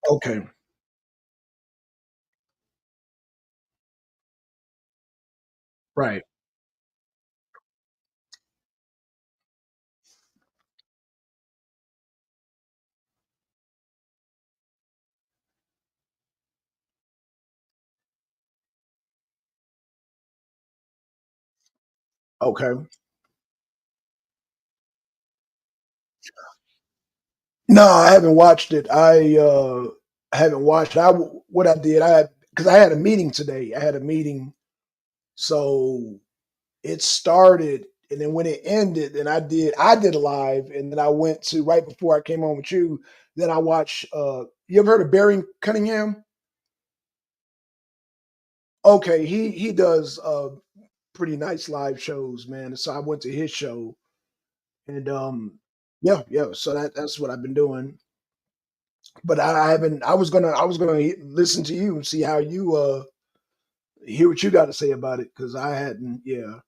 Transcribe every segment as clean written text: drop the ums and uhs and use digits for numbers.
Okay. Right. Okay. No, I haven't watched it. I haven't watched it. What I did, I had because I had a meeting today. I had a meeting, so it started, and then when it ended, then I did a live, and then I went to right before I came on with you. Then I watched. You ever heard of Barry Cunningham? Okay, he does pretty nice live shows, man. So I went to his show, and yeah, yeah. So that's what I've been doing. But I haven't. I was gonna listen to you and see how you hear what you got to say about it because I hadn't. Yeah.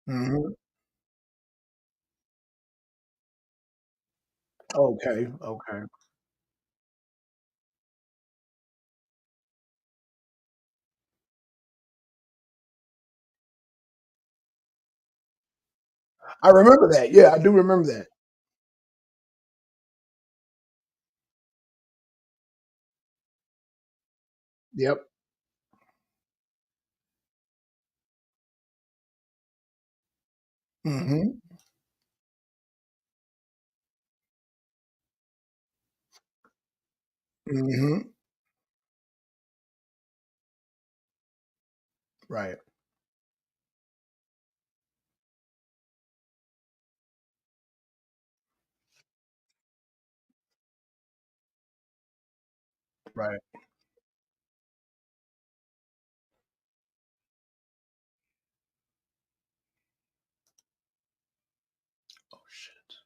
Hmm. Okay. Okay. I remember that. Yeah, I do remember that. Yep. Hmm. Hmm. Right. Right. Oh shit.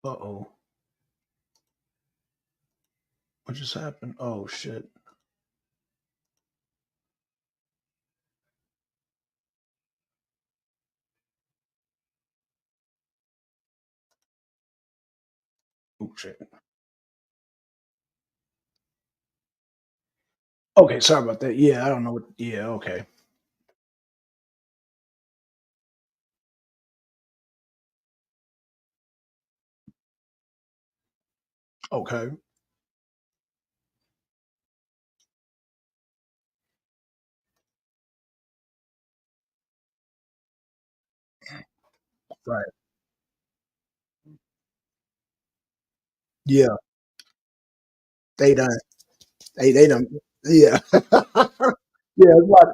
Uh oh. What just happened? Oh shit. Oh shit. Okay. Sorry about that. Yeah, I don't know what. Yeah. Okay. Okay. Right. Yeah. They done. They done. Yeah. Yeah. It's like,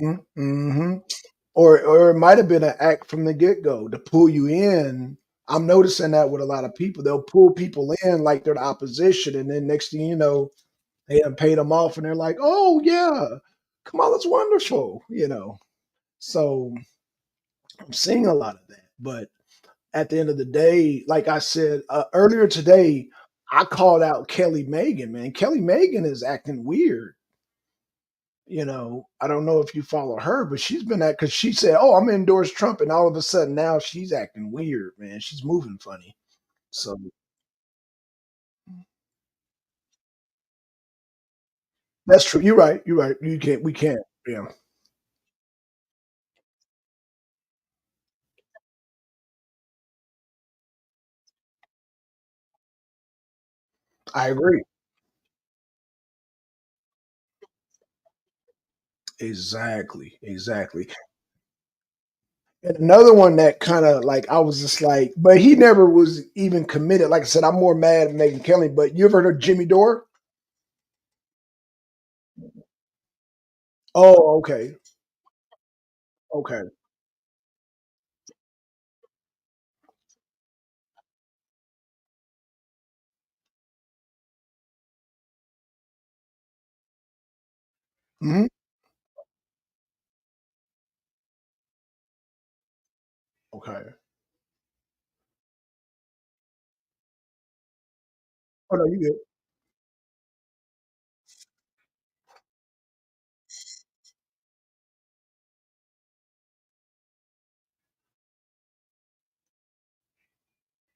mhm, mhm. Or it might have been an act from the get-go to pull you in. I'm noticing that with a lot of people. They'll pull people in like they're the opposition, and then next thing you know, they done paid them off, and they're like, "Oh yeah, come on, that's wonderful," you know. So I'm seeing a lot of that. But at the end of the day, like I said earlier today, I called out Kelly Megan. Man, Kelly Megan is acting weird. You know, I don't know if you follow her, but she's been at because she said, "Oh, I'm endorse Trump," and all of a sudden now she's acting weird, man. She's moving funny. So that's true. You're right. You're right. You can't. We can't. Yeah, I agree. Exactly. Exactly. And another one that kind of like I was just like, but he never was even committed. Like I said, I'm more mad at Megan Kelly. But you ever heard of Jimmy Dore? Oh, okay. Okay. Mhm. Okay. Oh, no, you good.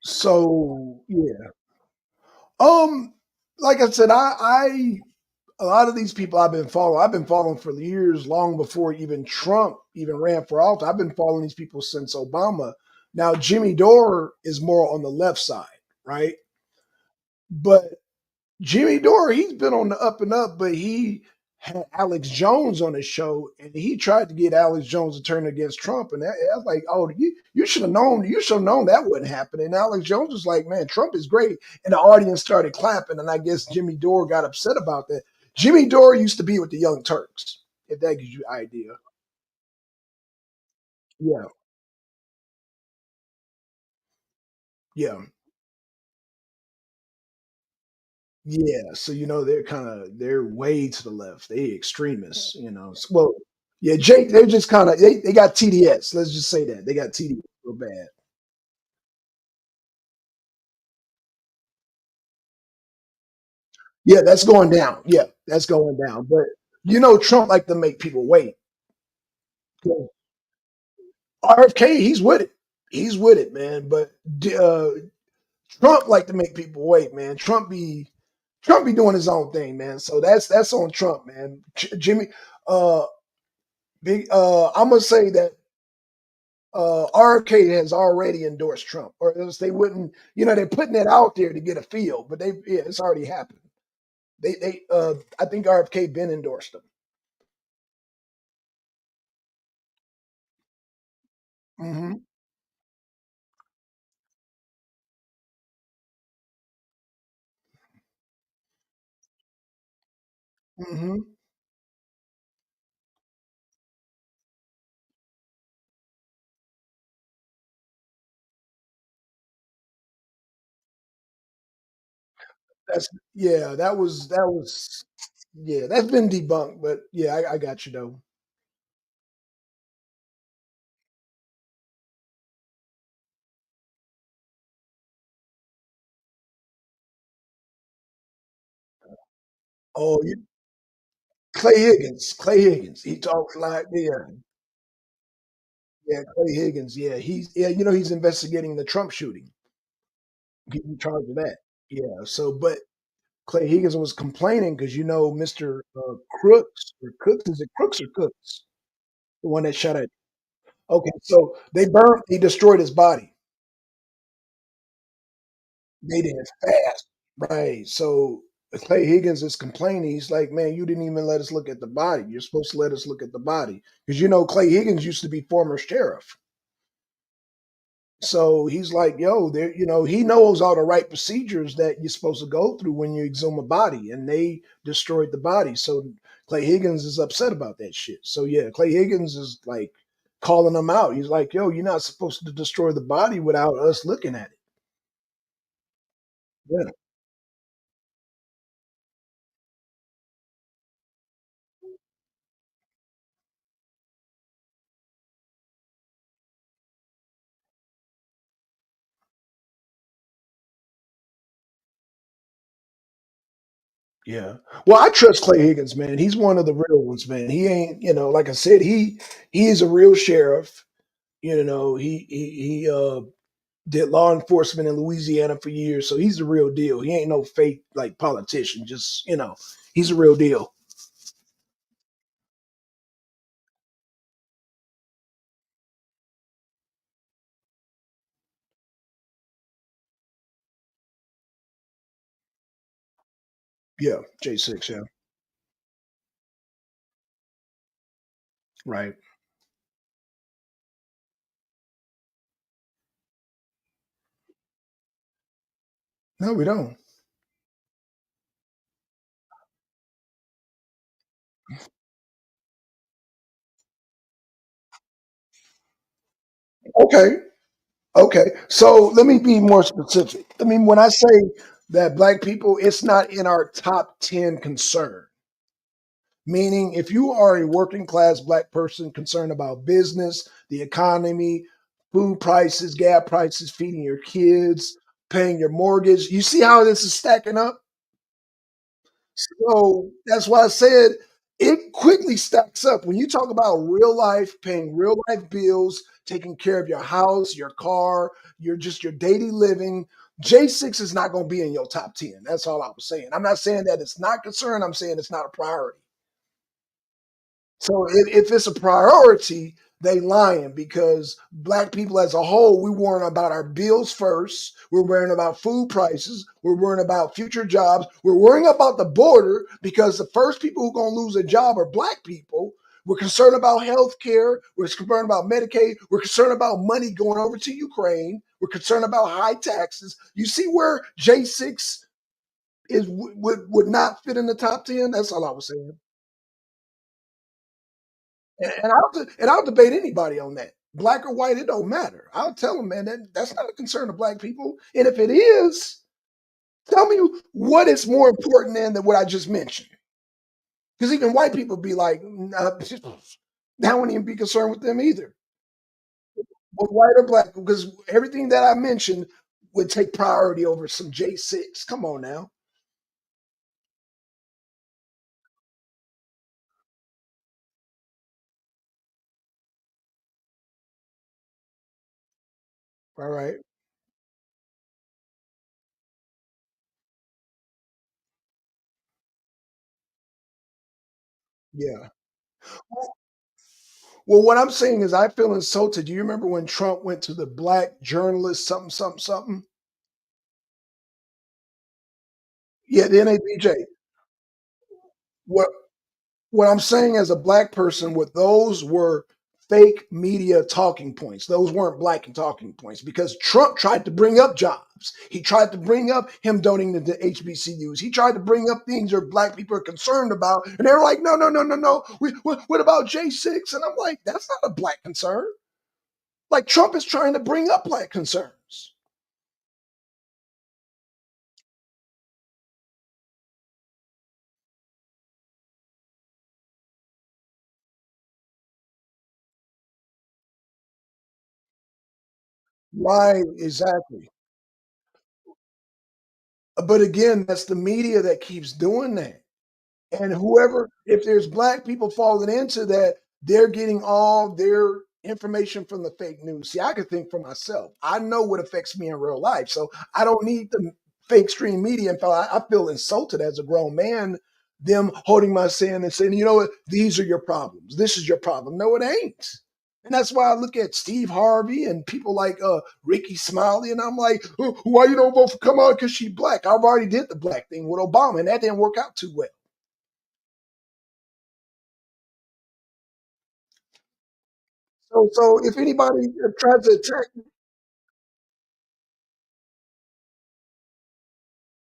So, yeah. Um, like I said, I a lot of these people I've been following for years, long before even Trump even ran for office. I've been following these people since Obama. Now, Jimmy Dore is more on the left side, right? But Jimmy Dore, he's been on the up and up, but he had Alex Jones on his show, and he tried to get Alex Jones to turn against Trump. And I was like, oh, you should have known, that wouldn't happen. And Alex Jones was like, man, Trump is great. And the audience started clapping. And I guess Jimmy Dore got upset about that. Jimmy Dore used to be with the Young Turks, if that gives you an idea. Yeah, yeah. Yeah, so they're way to the left. They extremists, well, yeah, Jake, they're just they got TDS. Let's just say that. They got TDS real bad. Yeah, that's going down. Yeah, that's going down. But Trump like to make people wait. So, RFK, he's with it. He's with it, man. But Trump like to make people wait, man. Trump be doing his own thing, man. So that's on Trump, man. Jimmy, uh, big. I'm gonna say that RFK has already endorsed Trump, or else they wouldn't. They're putting it out there to get a feel, but it's already happened. I think RFK been endorsed them. Hmm. Hmm. That's yeah. That was yeah. That's been debunked, but yeah, I got you though. Oh, Clay Higgins. Clay Higgins. He talks like yeah. Clay Higgins. Yeah, he's investigating the Trump shooting. He's in charge of that. Yeah. So, but Clay Higgins was complaining because Mr. Crooks or Cooks, is it Crooks or Cooks? The one that shot at. Okay, so he destroyed his body. They did fast, right? So Clay Higgins is complaining. He's like, man, you didn't even let us look at the body. You're supposed to let us look at the body because Clay Higgins used to be former sheriff. So he's like, yo, there, he knows all the right procedures that you're supposed to go through when you exhume a body, and they destroyed the body. So Clay Higgins is upset about that shit. So yeah, Clay Higgins is like calling them out. He's like, yo, you're not supposed to destroy the body without us looking at it. Yeah, yeah. Well, I trust Clay Higgins, man. He's one of the real ones, man. He ain't, like I said, he is a real sheriff. He did law enforcement in Louisiana for years, so he's the real deal. He ain't no fake like politician. Just he's a real deal. Yeah, J6. Yeah, right. No, we don't. Okay, okay. So let me be more specific. I mean, when I say that black people, it's not in our top 10 concern. Meaning, if you are a working class black person concerned about business, the economy, food prices, gas prices, feeding your kids, paying your mortgage, you see how this is stacking up? So that's why I said it quickly stacks up. When you talk about real life, paying real life bills, taking care of your house, your car, your daily living, J6 is not going to be in your top 10. That's all I was saying. I'm not saying that it's not concerned. I'm saying it's not a priority. So if it's a priority, they lying because black people as a whole, we worrying about our bills first. We're worrying about food prices. We're worrying about future jobs. We're worrying about the border because the first people who are going to lose a job are black people. We're concerned about health care. We're concerned about Medicaid. We're concerned about money going over to Ukraine. We're concerned about high taxes. You see where J6 is would not fit in the top 10? That's all I was saying. And I'll debate anybody on that. Black or white, it don't matter. I'll tell them, man, that's not a concern of black people. And if it is, tell me what is more important than what I just mentioned. Because even white people be like, nah, I wouldn't even be concerned with them either. But white or black, because everything that I mentioned would take priority over some J6. Come on now. All right. Yeah. Well, what I'm saying is I feel insulted. Do you remember when Trump went to the black journalist something, something, something? Yeah, the NABJ. What what I'm saying as a black person, what those were fake media talking points. Those weren't black and talking points because Trump tried to bring up jobs. He tried to bring up him donating to HBCUs. He tried to bring up things that black people are concerned about. And they're like, no, no, no, no, no. What about J6? And I'm like, that's not a black concern. Like Trump is trying to bring up black concerns. Right, exactly. But again, that's the media that keeps doing that. And whoever, if there's black people falling into that, they're getting all their information from the fake news. See, I could think for myself. I know what affects me in real life. So I don't need the fake stream media. In fact, I feel insulted as a grown man, them holding my hand and saying, you know what, these are your problems. This is your problem. No, it ain't. And that's why I look at Steve Harvey and people like Ricky Smiley, and I'm like, oh, why you don't vote for Kamala because she's black? I've already did the black thing with Obama, and that didn't work out too well. So if anybody tries to attack,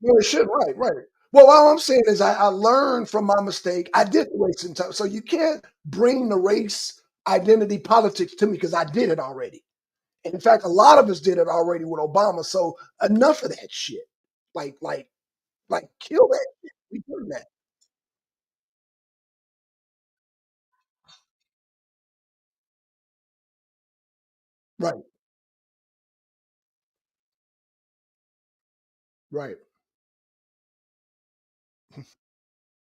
no, it should, right, right. Well, all I'm saying is I learned from my mistake. I did the race in time, so you can't bring the race identity politics to me because I did it already. And in fact, a lot of us did it already with Obama. So enough of that shit. Like, like, like, kill that shit. We done that. Right, right,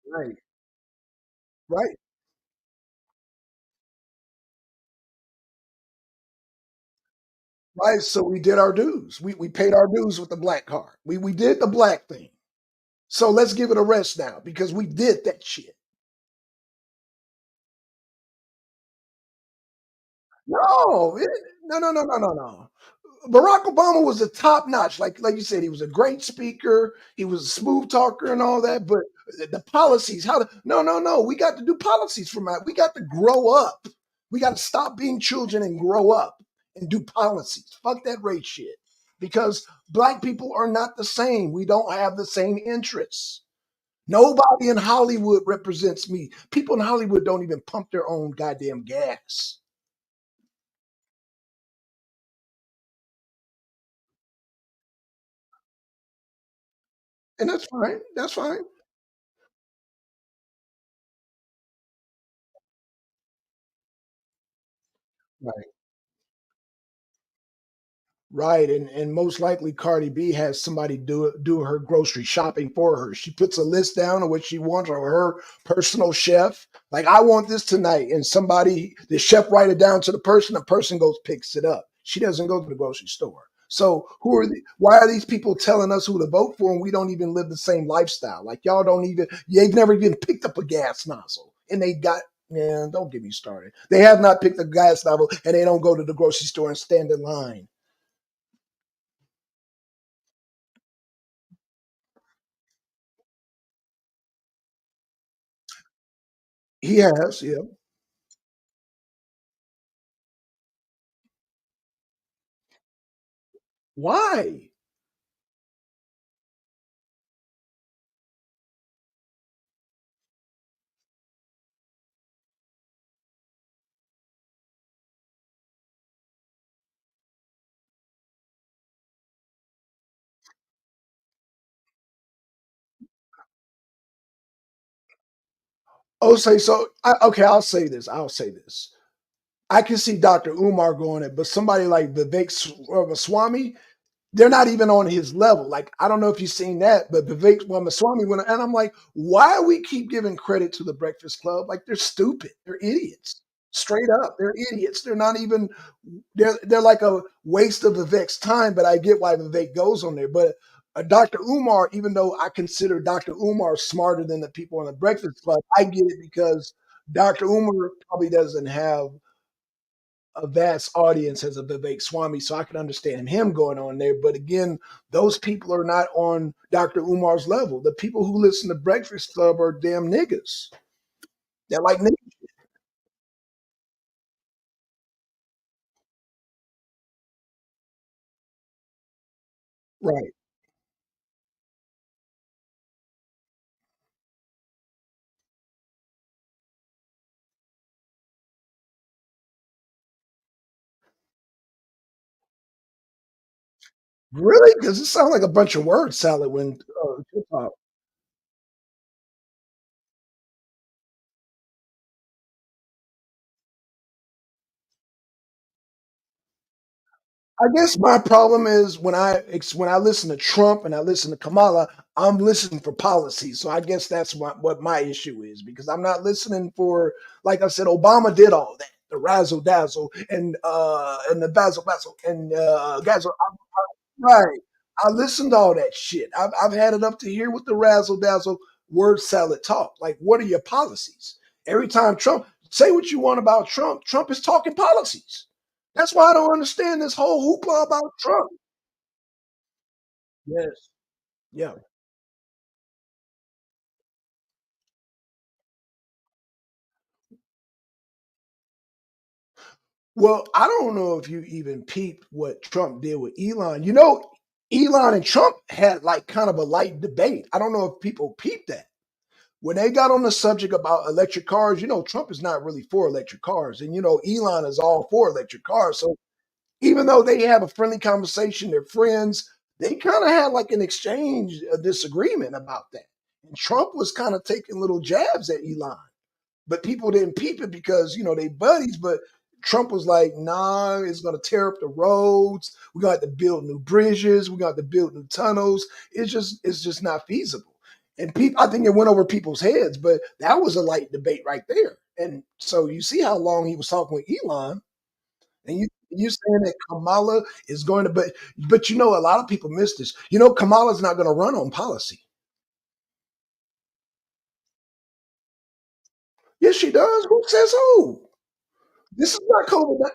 right, right, right. So we did our dues. We paid our dues with the black card. We did the black thing. So let's give it a rest now because we did that shit. No, no, no, no, no, no, no. Barack Obama was a top notch. Like you said, he was a great speaker. He was a smooth talker and all that. But the policies, how to no, no, no. We got to do policies from that. We got to grow up. We got to stop being children and grow up and do policies. Fuck that race shit. Because black people are not the same. We don't have the same interests. Nobody in Hollywood represents me. People in Hollywood don't even pump their own goddamn gas. And that's fine. That's fine. Right. Right, and most likely Cardi B has somebody do her grocery shopping for her. She puts a list down of what she wants or her personal chef. Like, I want this tonight, and the chef write it down to the person goes picks it up. She doesn't go to the grocery store. So why are these people telling us who to vote for and we don't even live the same lifestyle? Like, y'all don't even you've never even picked up a gas nozzle. And they got yeah, don't get me started. They have not picked a gas nozzle and they don't go to the grocery store and stand in line. He has, yeah. Why? Oh, say so. Okay, I'll say this. I'll say this. I can see Dr. Umar going it, but somebody like Swami, they're not even on his level. Like, I don't know if you've seen that, but Vivek Ramaswamy went, and I'm like, why we keep giving credit to the Breakfast Club? Like, they're stupid. They're idiots. Straight up, they're idiots. They're not even. They're like a waste of Vivek's time. But I get why Vivek goes on there. But Dr. Umar, even though I consider Dr. Umar smarter than the people on the Breakfast Club, I get it because Dr. Umar probably doesn't have a vast audience as a Vivek Swami, so I can understand him going on there. But again, those people are not on Dr. Umar's level. The people who listen to Breakfast Club are damn niggas. They're like niggas. Right. Really? Because it sounds like a bunch of word salad when hip hop. I guess my problem is when I listen to Trump and I listen to Kamala, I'm listening for policy. So I guess that's what my issue is because I'm not listening for, like I said, Obama did all that, the razzle dazzle and the bazzle bazzle and gazzle. Right. I listened to all that shit. I've had it up to here with the razzle dazzle word salad talk. Like, what are your policies? Every time Trump, say what you want about Trump, Trump is talking policies. That's why I don't understand this whole hoopla about Trump. Yes. Yeah. Well, I don't know if you even peeped what Trump did with Elon. You know, Elon and Trump had like kind of a light debate. I don't know if people peeped that. When they got on the subject about electric cars, you know, Trump is not really for electric cars. And, you know, Elon is all for electric cars. So even though they have a friendly conversation, they're friends, they kind of had like an exchange, a disagreement about that. And Trump was kind of taking little jabs at Elon, but people didn't peep it because, you know, they buddies. But Trump was like, nah, it's going to tear up the roads. We're going to have to build new bridges. We're going to have to build new tunnels. It's just not feasible. And people, I think it went over people's heads, but that was a light debate right there. And so you see how long he was talking with Elon, and you saying that Kamala is going to, but you know, a lot of people miss this. You know, Kamala's not going to run on policy. Yes, she does. Who says who? This is not COVID.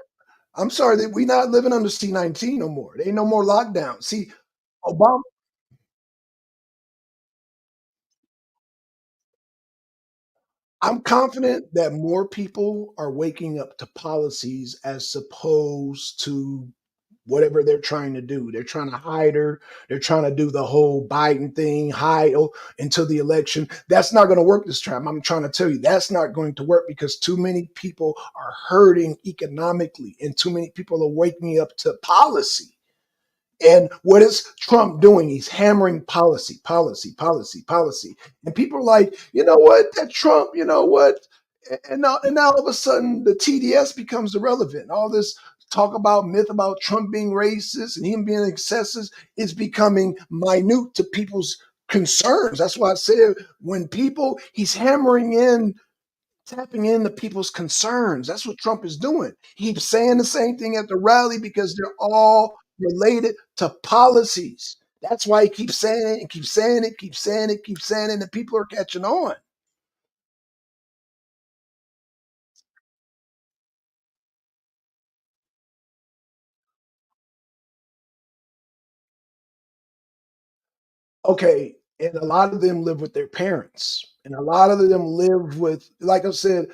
I'm sorry that we not living under C-19 no more. There ain't no more lockdown. See, Obama. I'm confident that more people are waking up to policies as opposed to whatever they're trying to do. They're trying to hide her. They're trying to do the whole Biden thing, hide until the election. That's not going to work this time. I'm trying to tell you, that's not going to work because too many people are hurting economically and too many people are waking up to policy. And what is Trump doing? He's hammering policy, policy, policy, policy. And people are like, you know what? That Trump, you know what? And now all of a sudden the TDS becomes irrelevant. All this talk about myth about Trump being racist and him being excessive is becoming minute to people's concerns. That's why I said when people he's hammering in tapping into people's concerns. That's what Trump is doing. He keeps saying the same thing at the rally because they're all related to policies. That's why he keeps saying it and keeps saying it, keeps saying it, keeps saying it, and people are catching on. Okay, and a lot of them live with their parents, and a lot of them live with, like I said,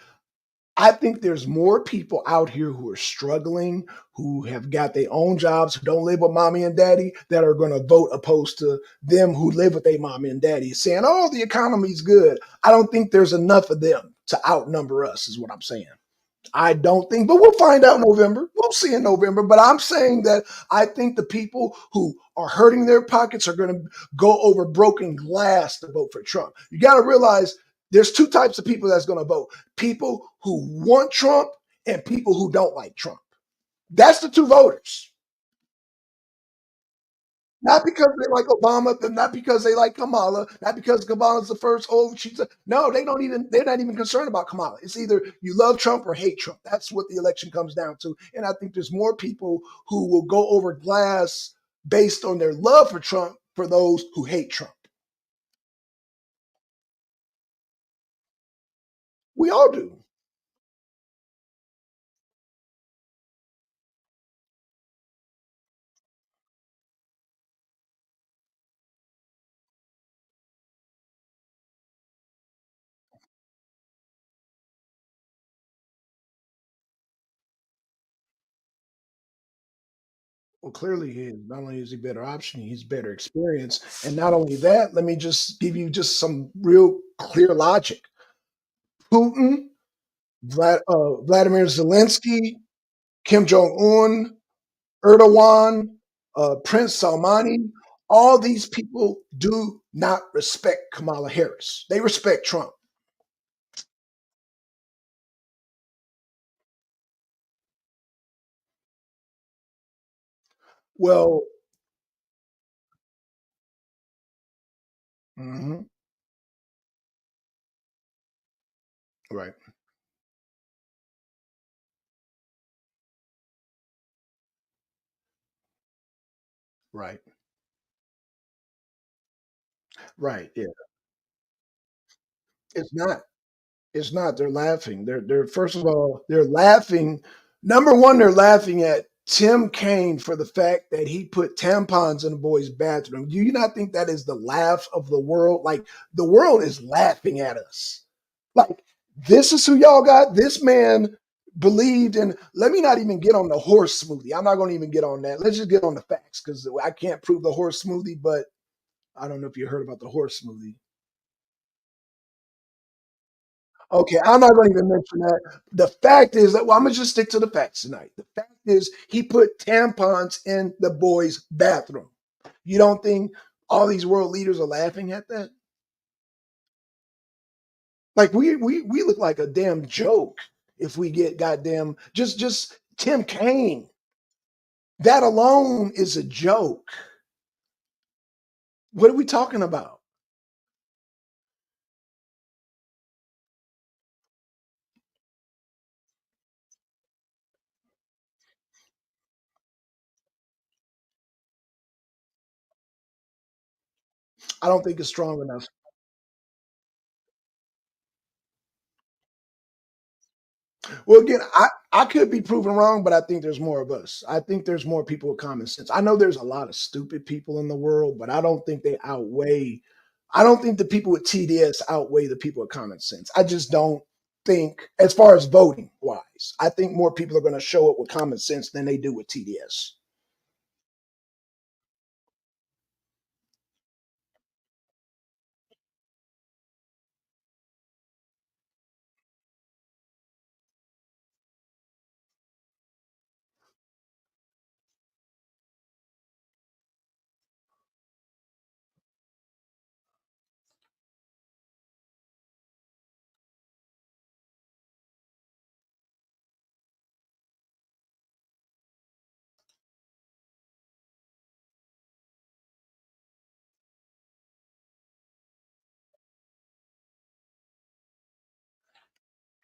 I think there's more people out here who are struggling, who have got their own jobs, who don't live with mommy and daddy, that are going to vote opposed to them who live with their mommy and daddy, saying, "Oh, the economy's good." I don't think there's enough of them to outnumber us, is what I'm saying. I don't think, but we'll find out in November. We'll see in November. But I'm saying that I think the people who are hurting their pockets are going to go over broken glass to vote for Trump. You got to realize there's two types of people that's going to vote: people who want Trump and people who don't like Trump. That's the two voters. Not because they like Obama, not because they like Kamala, not because Kamala's the first. Oh, she's no. They don't even. They're not even concerned about Kamala. It's either you love Trump or hate Trump. That's what the election comes down to. And I think there's more people who will go over glass based on their love for Trump for those who hate Trump. We all do. Well, clearly he is. Not only is he better option, he's better experience. And not only that, let me just give you just some real clear logic. Putin, Vladimir Zelensky, Kim Jong Un, Erdogan, Prince Salmani, all these people do not respect Kamala Harris. They respect Trump. Well, mhm, right, right, right. Yeah, it's not. It's not. They're laughing. They're first of all, they're laughing. Number one, they're laughing at Tim Kaine for the fact that he put tampons in a boy's bathroom. Do you not think that is the laugh of the world? Like the world is laughing at us. Like this is who y'all got. This man believed in. Let me not even get on the horse smoothie. I'm not going to even get on that. Let's just get on the facts because I can't prove the horse smoothie. But I don't know if you heard about the horse smoothie. Okay, I'm not going to even mention that. The fact is that, well, I'm going to just stick to the facts tonight. The fact is, he put tampons in the boy's bathroom. You don't think all these world leaders are laughing at that? Like we look like a damn joke if we get goddamn just Tim Kaine. That alone is a joke. What are we talking about? I don't think it's strong enough. Well, again, I could be proven wrong, but I think there's more of us. I think there's more people with common sense. I know there's a lot of stupid people in the world, but I don't think they outweigh. I don't think the people with TDS outweigh the people with common sense. I just don't think, as far as voting wise, I think more people are going to show up with common sense than they do with TDS.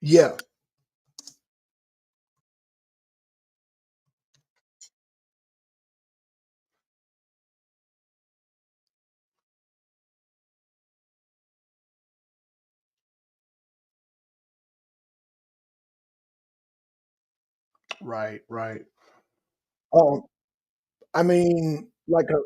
Yeah. Right, right. Um, I mean, like a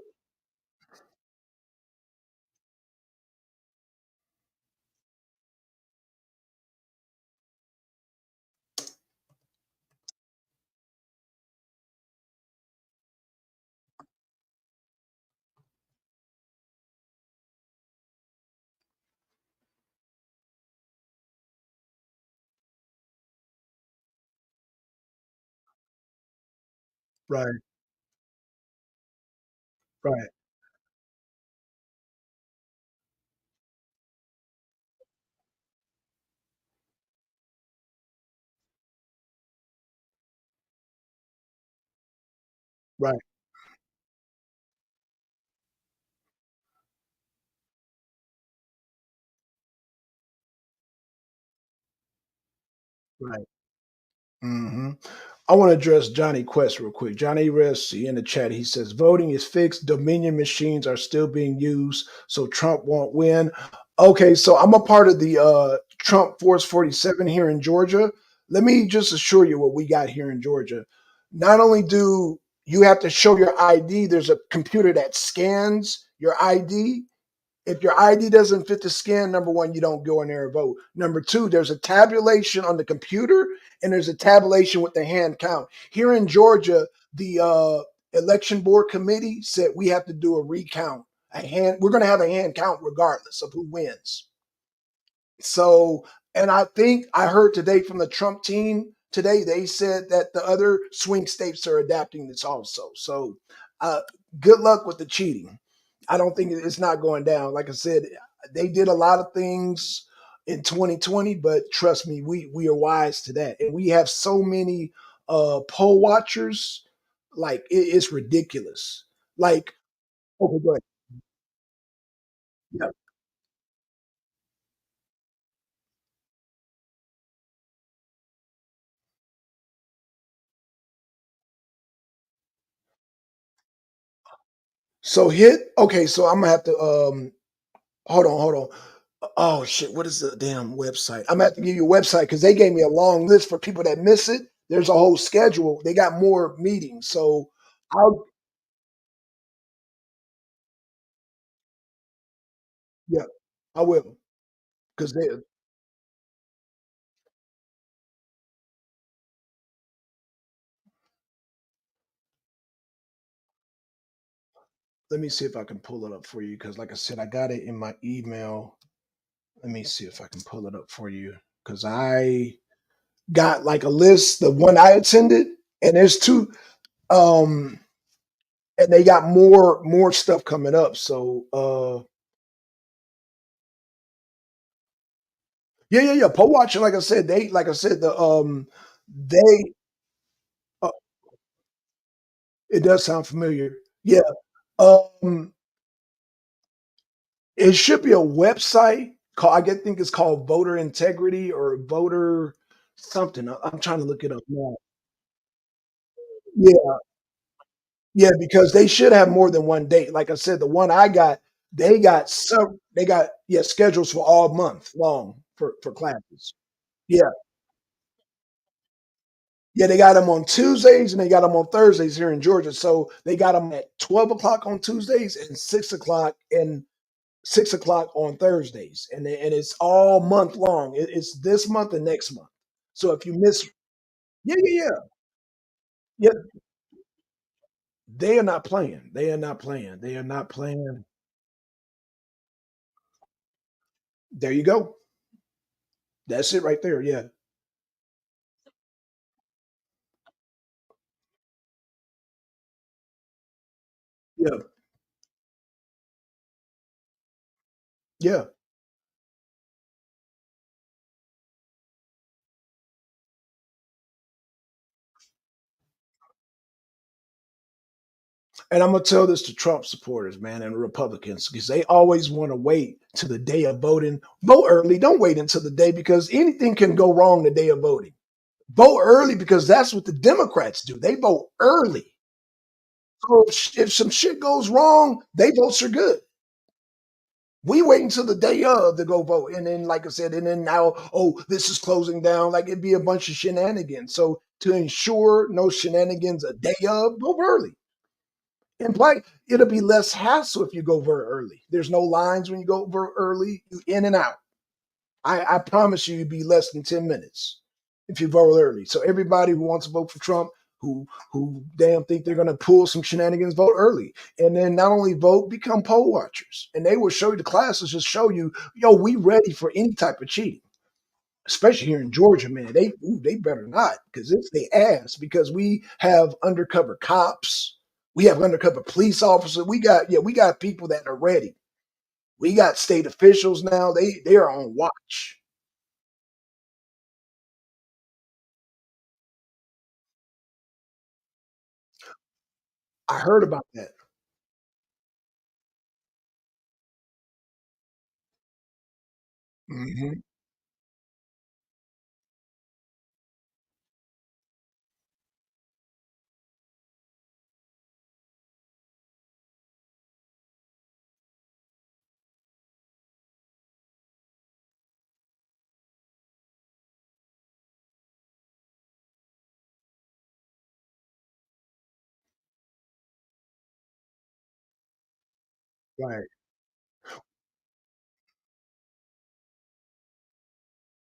right, right, right, right. Mhm. I wanna address Johnny Quest real quick. Johnny Rest in the chat, he says, "Voting is fixed. Dominion machines are still being used, so Trump won't win." Okay, so I'm a part of the, Trump Force 47 here in Georgia. Let me just assure you what we got here in Georgia. Not only do you have to show your ID, there's a computer that scans your ID. If your ID doesn't fit the scan, number one, you don't go in there and vote. Number two, there's a tabulation on the computer and there's a tabulation with the hand count. Here in Georgia, the election board committee said we have to do a recount. We're going to have a hand count regardless of who wins. So, and I think I heard today from the Trump team today, they said that the other swing states are adapting this also. So, uh, good luck with the cheating. I don't think it's not going down. Like I said, they did a lot of things in 2020, but trust me, we are wise to that, and we have so many poll watchers. Like it's ridiculous. Like, okay, go ahead. Yeah. So hit. Okay, so I'm gonna have to hold on, hold on. Oh shit, what is the damn website? I'm gonna have to give you a website because they gave me a long list for people that miss it. There's a whole schedule. They got more meetings. So I'll yeah, I will. Because they let me see if I can pull it up for you. Because like I said, I got it in my email. Let me see if I can pull it up for you. Because I got like a list, the one I attended, and there's two and they got more stuff coming up. So yeah, yeah, yeah. Poll watching, like I said, they like I said, they it does sound familiar. Yeah. Um, it should be a website called I get think it's called Voter Integrity or Voter something. I'm trying to look it up now. Yeah, yeah, because they should have more than one date. Like I said, the one I got, they got yeah, schedules for all month long for classes. Yeah. Yeah, they got them on Tuesdays and they got them on Thursdays here in Georgia. So they got them at 12 o'clock on Tuesdays and 6 o'clock and 6 o'clock on Thursdays, and it's all month long. It's this month and next month. So if you miss, yeah, yeah, yeah, yeah, they are not playing. They are not playing. They are not playing. There you go. That's it right there. Yeah, yeah, yeah. And I'm gonna tell this to Trump supporters, man, and Republicans, because they always want to wait to the day of voting. Vote early. Don't wait until the day because anything can go wrong the day of voting. Vote early because that's what the Democrats do. They vote early. So if some shit goes wrong, they votes are good. We wait until the day of to go vote. And then, like I said, and then now, oh, this is closing down. Like it'd be a bunch of shenanigans. So to ensure no shenanigans a day of, vote early. And like it'll be less hassle if you go very early. There's no lines when you go very early. You in and out. I promise you, you'd be less than 10 minutes if you vote early. So everybody who wants to vote for Trump, who damn think they're gonna pull some shenanigans, vote early. And then not only vote, become poll watchers. And they will show you the classes, just show you, yo, we ready for any type of cheating. Especially here in Georgia, man. They better not, because it's they ass because we have undercover cops, we have undercover police officers, we got people that are ready. We got state officials now. They are on watch. I heard about that. Mhm. Right.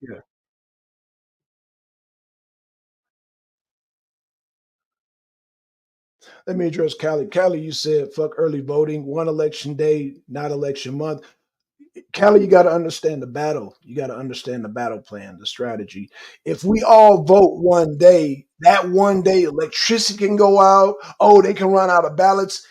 Yeah. Let me address Cali. Cali, you said fuck early voting, one election day, not election month. Cali, you got to understand the battle. You got to understand the battle plan, the strategy. If we all vote one day, that one day electricity can go out. Oh, they can run out of ballots.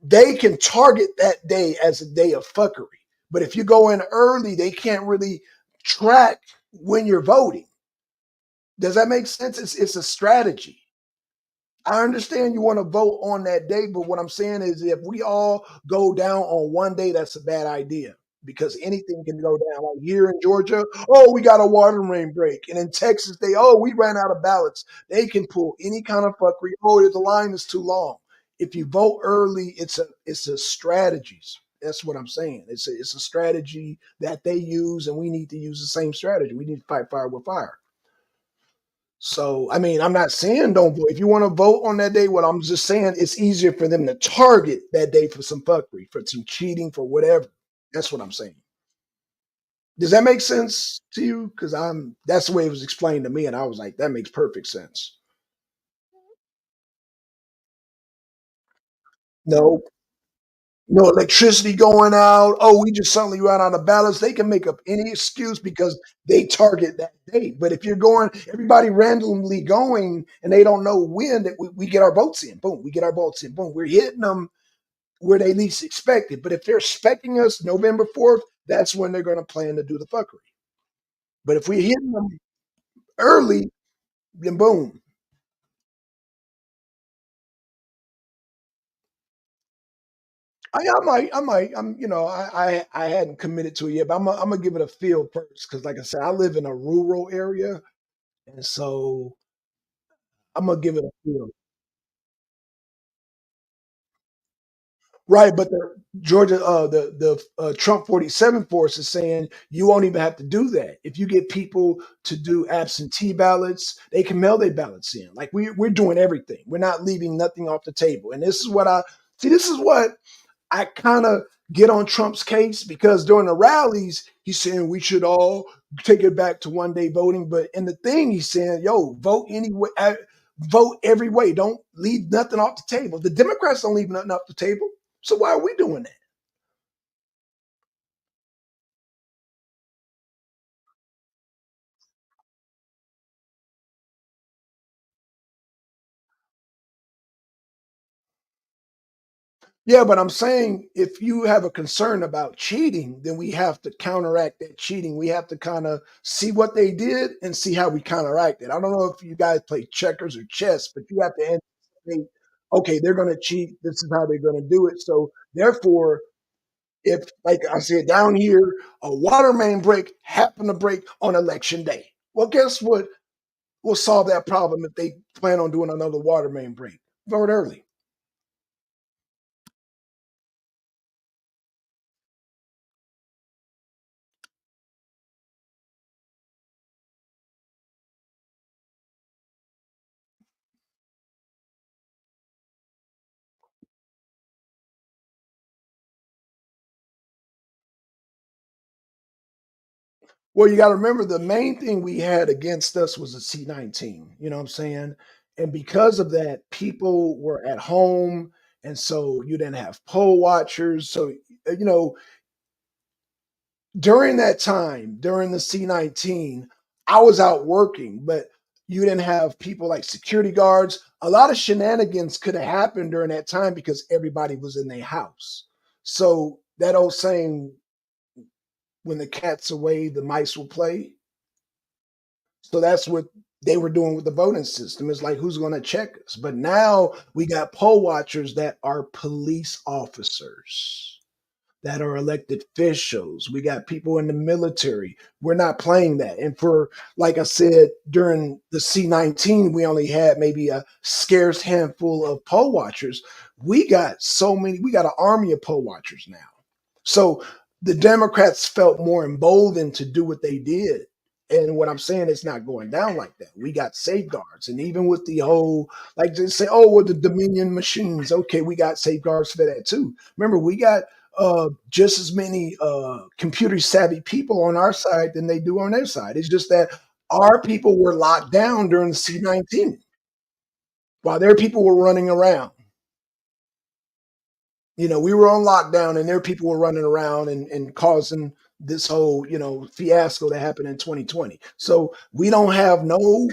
They can target that day as a day of fuckery. But if you go in early, they can't really track when you're voting. Does that make sense? It's a strategy. I understand you want to vote on that day, but what I'm saying is if we all go down on one day, that's a bad idea because anything can go down. Like here in Georgia, oh, we got a water main break. And in Texas, we ran out of ballots. They can pull any kind of fuckery. Oh, the line is too long. If you vote early, it's a strategies. That's what I'm saying. It's a strategy that they use, and we need to use the same strategy. We need to fight fire with fire. So, I mean, I'm not saying don't vote. If you want to vote on that day, what I'm just saying, it's easier for them to target that day for some fuckery, for some cheating, for whatever. That's what I'm saying. Does that make sense to you? Because that's the way it was explained to me, and I was like, that makes perfect sense. No, no electricity going out. Oh, we just suddenly ran out of ballots. They can make up any excuse because they target that date. But if you're going, everybody randomly going, and they don't know when that we get our votes in. Boom, we get our votes in. Boom, we're hitting them where they least expect it. But if they're expecting us November 4th, that's when they're going to plan to do the fuckery. But if we're hitting them early, then boom. I hadn't committed to it yet, but I'm gonna give it a feel first because, like I said, I live in a rural area, and so I'm gonna give it a feel. Right, but the Georgia, the Trump 47 force is saying you won't even have to do that. If you get people to do absentee ballots, they can mail their ballots in. Like we're doing everything. We're not leaving nothing off the table. And this is what I see. This is what I kind of get on Trump's case because during the rallies, he's saying we should all take it back to one day voting. But in the thing, he's saying, yo, vote anyway, vote every way. Don't leave nothing off the table. The Democrats don't leave nothing off the table. So why are we doing that? Yeah, but I'm saying if you have a concern about cheating, then we have to counteract that cheating. We have to kind of see what they did and see how we counteract it. I don't know if you guys play checkers or chess, but you have to anticipate okay, they're going to cheat. This is how they're going to do it. So therefore, if like I said down here, a water main break happened to break on election day. Well, guess what? We'll solve that problem if they plan on doing another water main break. Vote early. Well, you got to remember the main thing we had against us was the C-19. You know what I'm saying? And because of that, people were at home, and so you didn't have poll watchers. So you know, during that time, during the C-19, I was out working, but you didn't have people like security guards. A lot of shenanigans could have happened during that time because everybody was in their house. So that old saying, when the cat's away, the mice will play. So that's what they were doing with the voting system. It's like, who's going to check us? But now we got poll watchers that are police officers, that are elected officials. We got people in the military. We're not playing that. And for, like I said, during the C-19, we only had maybe a scarce handful of poll watchers. We got so many, we got an army of poll watchers now. So the Democrats felt more emboldened to do what they did. And what I'm saying is not going down like that. We got safeguards. And even with the whole, like they say, oh, well, the Dominion machines, okay, we got safeguards for that too. Remember, we got just as many computer savvy people on our side than they do on their side. It's just that our people were locked down during the C-19 while their people were running around. You know, we were on lockdown and their people were running around and causing this whole, you know, fiasco that happened in 2020. So we don't have no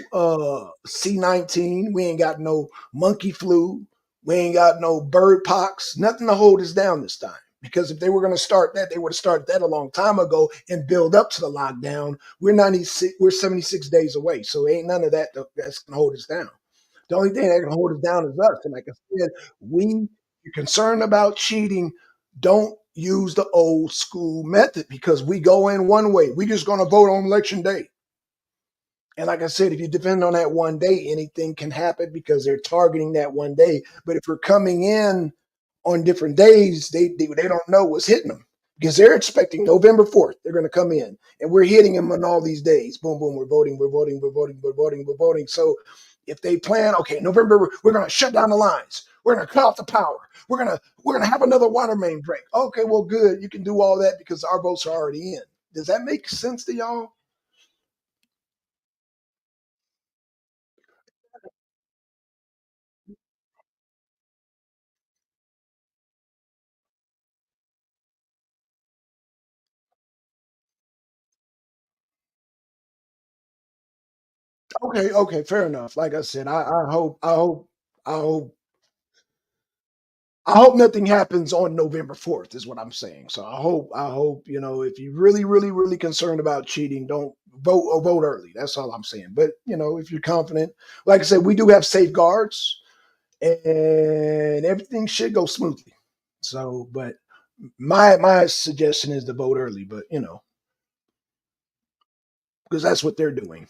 C-19. We ain't got no monkey flu. We ain't got no bird pox, nothing to hold us down this time. Because if they were going to start that, they would have started that a long time ago and build up to the lockdown. We're 76 days away. So ain't none of that that's going to hold us down. The only thing that can hold us down is us. And like I said, we you're concerned about cheating, don't use the old school method because we go in one way. We're just going to vote on election day. And like I said, if you depend on that one day, anything can happen because they're targeting that one day. But if we're coming in on different days, they don't know what's hitting them because they're expecting November 4th. They're going to come in and we're hitting them on all these days. Boom, boom, we're voting, we're voting, we're voting, we're voting, we're voting. So if they plan, okay, November, we're going to shut down the lines. We're going to cut off the power. We're gonna have another water main break. Okay, well, good. You can do all that because our votes are already in. Does that make sense to y'all? Okay, okay, fair enough. Like I said, I hope, I hope nothing happens on November 4th is what I'm saying. So I hope, you know, if you're really, really, really concerned about cheating, don't vote or vote early. That's all I'm saying. But, you know, if you're confident, like I said, we do have safeguards and everything should go smoothly. So, but my suggestion is to vote early, but you know, because that's what they're doing.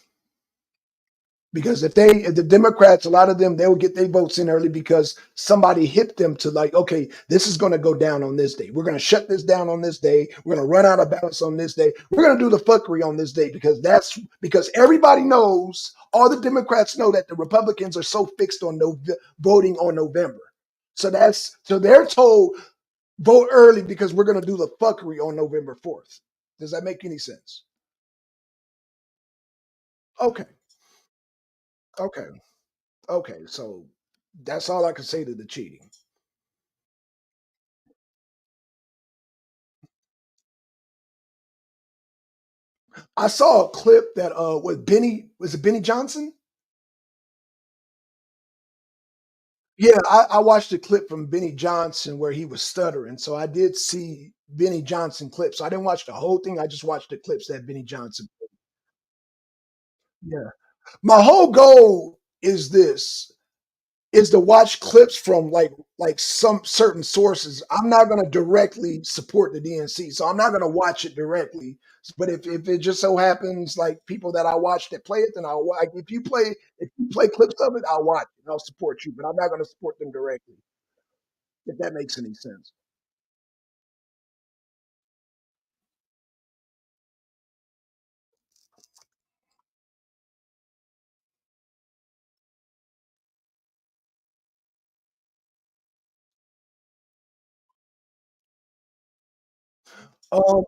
Because if the Democrats, a lot of them, they'll get their votes in early because somebody hit them to like, okay, this is going to go down on this day. We're going to shut this down on this day. We're going to run out of ballots on this day. We're going to do the fuckery on this day because that's because everybody knows, all the Democrats know that the Republicans are so fixed on voting on November. So they're told vote early because we're going to do the fuckery on November 4th. Does that make any sense? Okay. Okay. Okay. So that's all I can say to the cheating. I saw a clip that with Benny, was it Benny Johnson? Yeah, I watched a clip from Benny Johnson where he was stuttering. So I did see Benny Johnson clips. So I didn't watch the whole thing. I just watched the clips that Benny Johnson. Yeah. My whole goal is this. is to watch clips from some certain sources. I'm not going to directly support the DNC, so I'm not going to watch it directly. But if it just so happens like people that I watch that play it, then like if you play clips of it, I'll watch it. I'll support you, but I'm not going to support them directly. If that makes any sense. Um,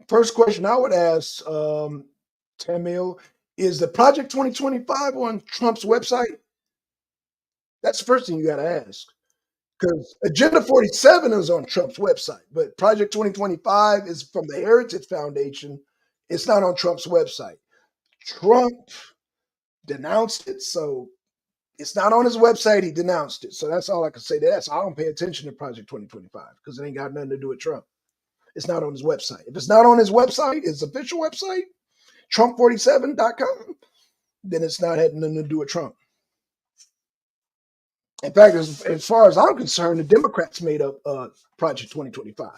First question I would ask Tamil is the Project 2025 on Trump's website? That's the first thing you got to ask. Because Agenda 47 is on Trump's website, but Project 2025 is from the Heritage Foundation. It's not on Trump's website. Trump denounced it, so it's not on his website. He denounced it. So that's all I can say to that. So I don't pay attention to Project 2025 because it ain't got nothing to do with Trump. It's not on his website. If it's not on his website, his official website, Trump47.com, then it's not had nothing to do with Trump. In fact, as far as I'm concerned, the Democrats made up Project 2025.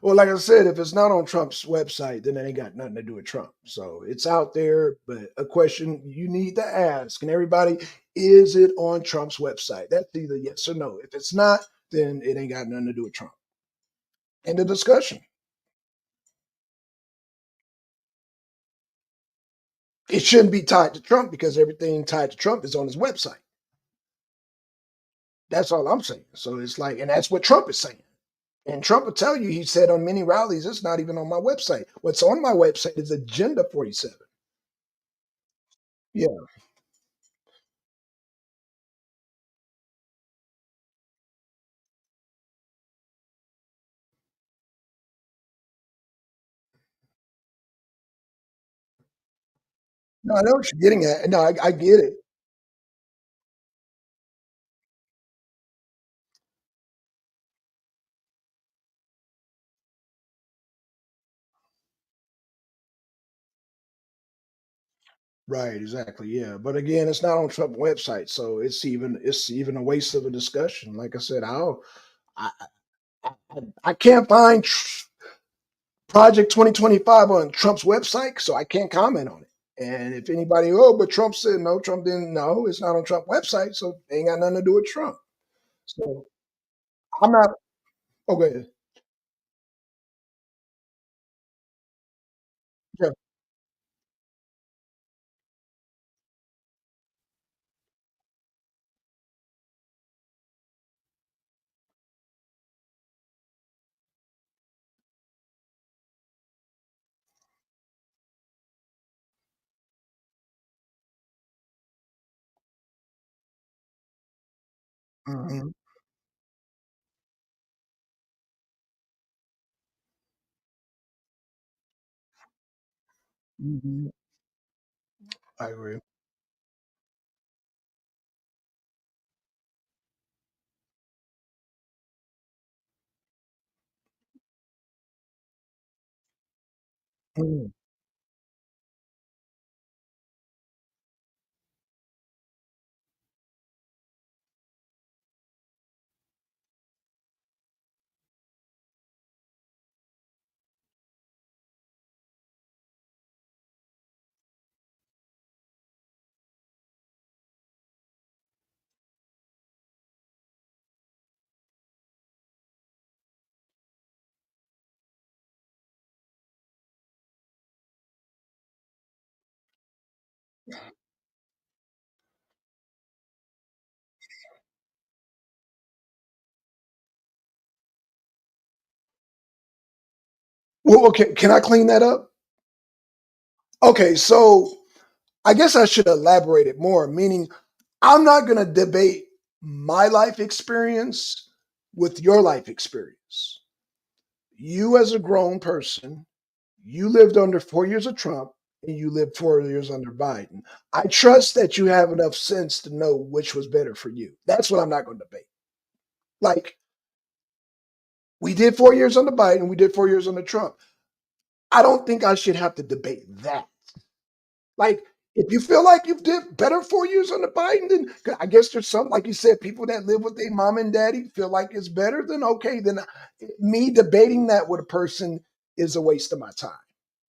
Well, like I said, if it's not on Trump's website, then it ain't got nothing to do with Trump. So it's out there, but a question you need to ask, and everybody, is it on Trump's website? That's either yes or no. If it's not, then it ain't got nothing to do with Trump. End of discussion. It shouldn't be tied to Trump because everything tied to Trump is on his website. That's all I'm saying. So it's like, and that's what Trump is saying. And Trump will tell you, he said on many rallies, it's not even on my website. What's on my website is Agenda 47. Yeah. No, I know what you're getting at. No, I get it. Right, exactly. Yeah. But again, it's not on Trump website. So it's even a waste of a discussion. Like I said, I I can't find Project 2025 on Trump's website, so I can't comment on it. And if anybody, oh, but Trump said no, Trump didn't know, it's not on Trump website, so it ain't got nothing to do with Trump. So I'm not okay. Yeah. Mhm. Mhm. I agree. Mhm. Well, okay, can I clean that up? Okay, so I guess I should elaborate it more, meaning I'm not going to debate my life experience with your life experience. You, as a grown person, you lived under 4 years of Trump and you lived 4 years under Biden. I trust that you have enough sense to know which was better for you. That's what I'm not going to debate. Like, we did 4 years under Biden, we did 4 years under Trump. I don't think I should have to debate that. Like, if you feel like you did better 4 years under Biden, then I guess there's some, like you said, people that live with their mom and daddy feel like it's better. Then okay, then me debating that with a person is a waste of my time.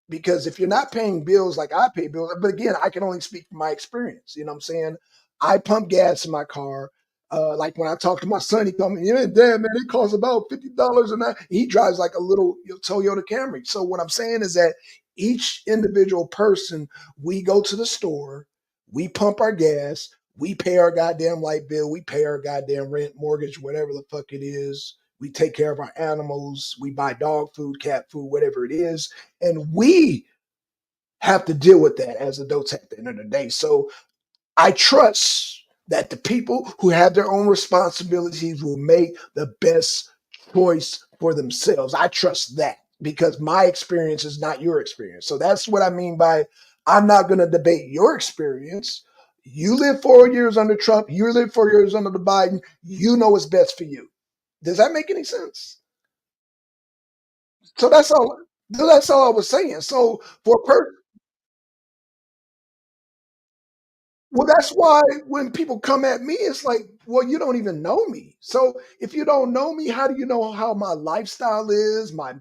Because if you're not paying bills like I pay bills, but again, I can only speak from my experience. You know what I'm saying? I pump gas in my car. Like when I talk to my son, he told me, "Yeah, Dad, man, it costs about $50 a night." He drives like a little Toyota Camry. So what I'm saying is that each individual person, we go to the store, we pump our gas, we pay our goddamn light bill, we pay our goddamn rent, mortgage, whatever the fuck it is. We take care of our animals, we buy dog food, cat food, whatever it is, and we have to deal with that as adults at the end of the day. So I trust that the people who have their own responsibilities will make the best choice for themselves. I trust that because my experience is not your experience. So that's what I mean by I'm not going to debate your experience. You live 4 years under Trump, you live 4 years under the Biden, you know what's best for you. Does that make any sense? So that's all I was saying. So for a person, well, that's why when people come at me, it's like, well, you don't even know me. So if you don't know me, how do you know how my lifestyle is, my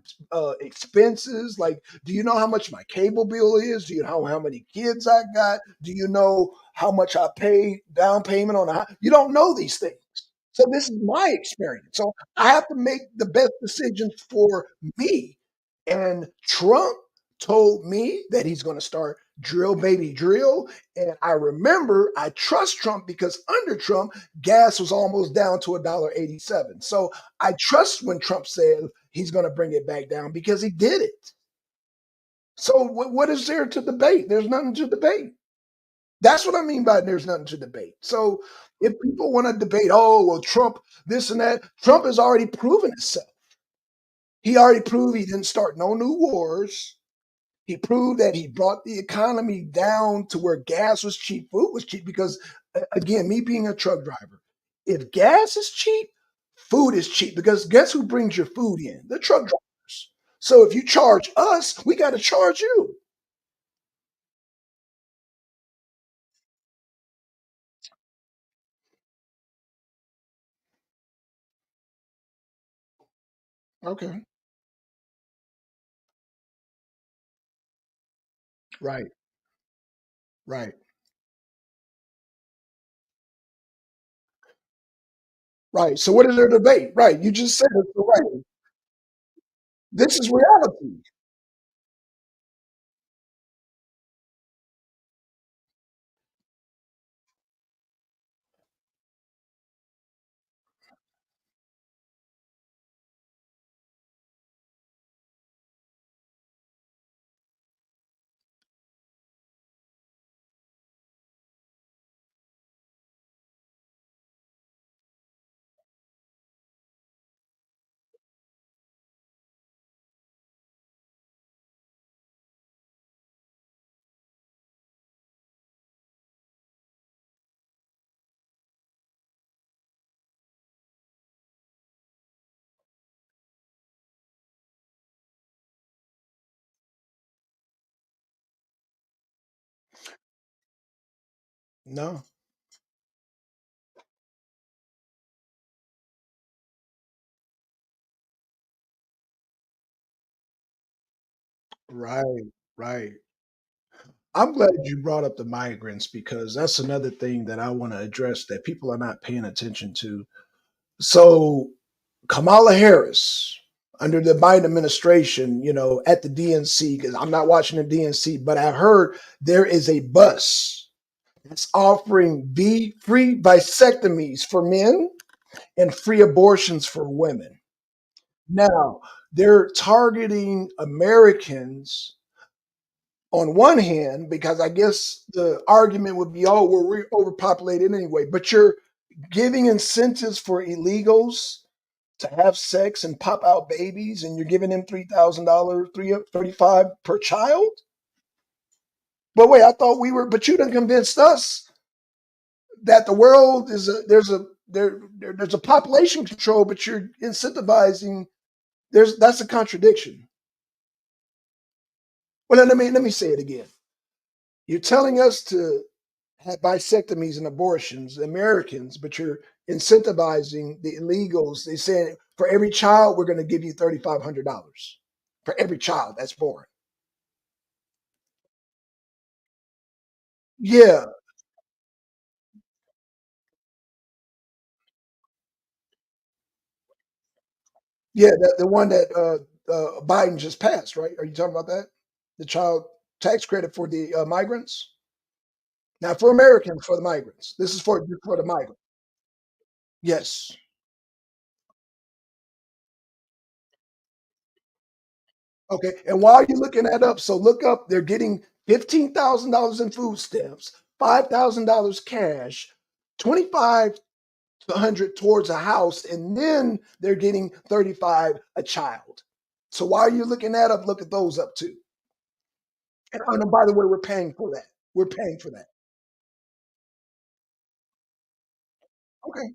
expenses? Like, do you know how much my cable bill is? Do you know how many kids I got? Do you know how much I pay down payment on a house? You don't know these things. So this is my experience. So I have to make the best decisions for me. And Trump told me that he's going to start drill baby drill. And I remember I trust Trump because under Trump, gas was almost down to $1.87. So I trust when Trump said he's going to bring it back down because he did it. So what is there to debate? There's nothing to debate. That's what I mean by there's nothing to debate. So if people want to debate, oh, well, Trump, this and that, Trump has already proven itself. He already proved he didn't start no new wars. He proved that he brought the economy down to where gas was cheap, food was cheap. Because, again, me being a truck driver, if gas is cheap, food is cheap. Because guess who brings your food in? The truck drivers. So if you charge us, we got to charge you. Okay. Right. Right. Right. So what is there to debate? Right. You just said it. So right. This is reality. No. Right. Right. I'm glad you brought up the migrants because that's another thing that I want to address that people are not paying attention to. So Kamala Harris under the Biden administration, at the DNC, because I'm not watching the DNC, but I heard there is a bus that's offering free vasectomies for men and free abortions for women. Now, they're targeting Americans on one hand, because I guess the argument would be, oh, well, we're overpopulated anyway, but you're giving incentives for illegals to have sex and pop out babies, and you're giving them $3,000, 335 per child. But wait, I thought we were. But you done convinced us that the world is there's a population control, but you're incentivizing. That's a contradiction. Well, let me say it again. You're telling us to have bisectomies and abortions, Americans, but you're incentivizing the illegals. They saying for every child we're going to give you $3,500 for every child that's born. Yeah, yeah, the one that Biden just passed, right? Are you talking about that? The child tax credit for the migrants, not for Americans, for the migrants. This is for the migrants. Yes. Okay. And while you're looking that up, so look up. They're getting $15,000 in food stamps, $5,000 cash, 2,500 towards a house, and then they're getting 35 a child. So while you're looking that up, look at those up too. And oh, and by the way, we're paying for that. We're paying for that. Okay.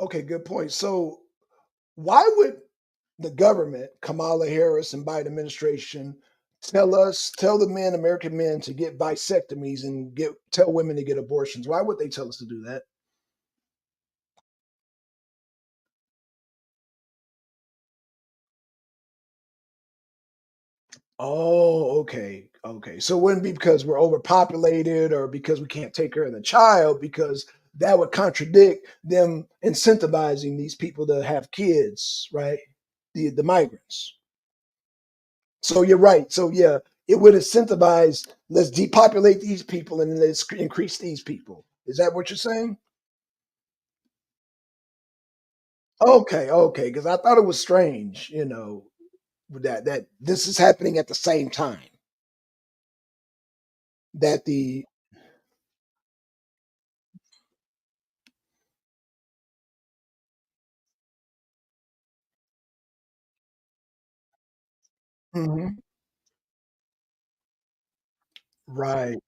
Okay, good point. So why would the government, Kamala Harris and Biden administration, tell the men, American men, to get vasectomies and tell women to get abortions? Why would they tell us to do that? Oh, okay. Okay. So it wouldn't be because we're overpopulated or because we can't take care of the child, because that would contradict them incentivizing these people to have kids, right? The migrants. So you're right. So yeah, it would incentivize, let's depopulate these people and let's increase these people. Is that what you're saying? Okay, okay. Because I thought it was strange, that this is happening at the same time that the. Mhm. Right.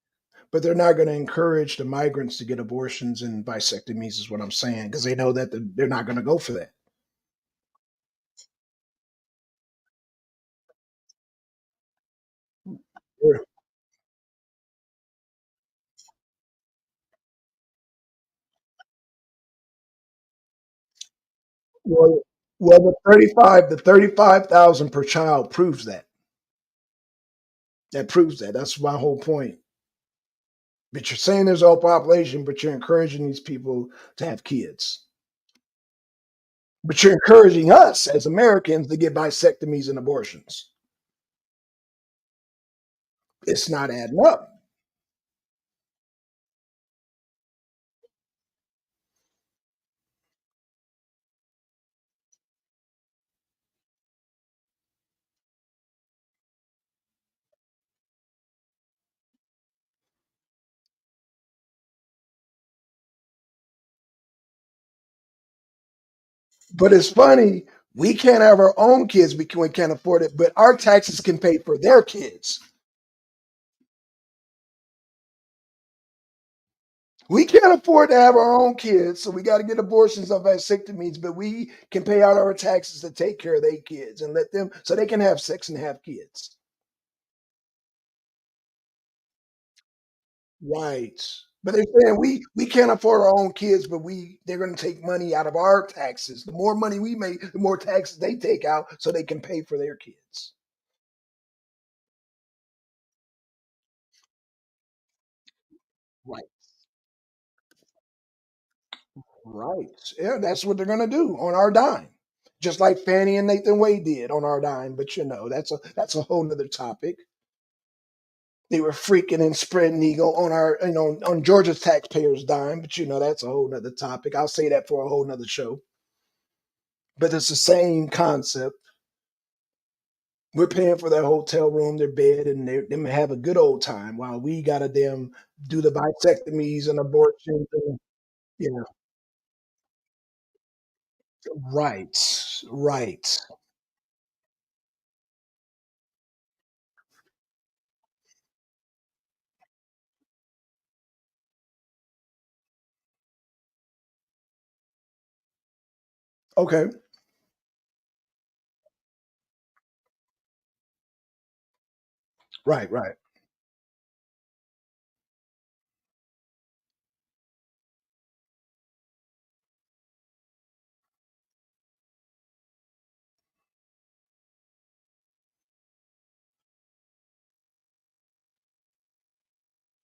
But they're not going to encourage the migrants to get abortions and vasectomies, is what I'm saying, because they know that they're not going to go for that. Sure. Well, the 35,000 per child proves that. That proves that. That's my whole point. But you're saying there's overpopulation, but you're encouraging these people to have kids. But you're encouraging us as Americans to get vasectomies and abortions. It's not adding up. But it's funny, we can't have our own kids because we can't afford it, but our taxes can pay for their kids. We can't afford to have our own kids, so we got to get abortions of vasectomies, but we can pay out our taxes to take care of their kids and let them so they can have sex and have kids. Right. But they're saying we can't afford our own kids, but they're going to take money out of our taxes. The more money we make, the more taxes they take out, so they can pay for their kids. Right. Right. Yeah, that's what they're going to do on our dime. just like Fannie and Nathan Wade did on our dime. But that's a whole nother topic. They were freaking and spreading eagle on our, on Georgia's taxpayers' dime. But that's a whole nother topic. I'll say that for a whole nother show. But it's the same concept. We're paying for their hotel room, their bed, and them have a good old time while we gotta them do the vasectomies and abortions and yeah. Right. Right. Okay. Right, right.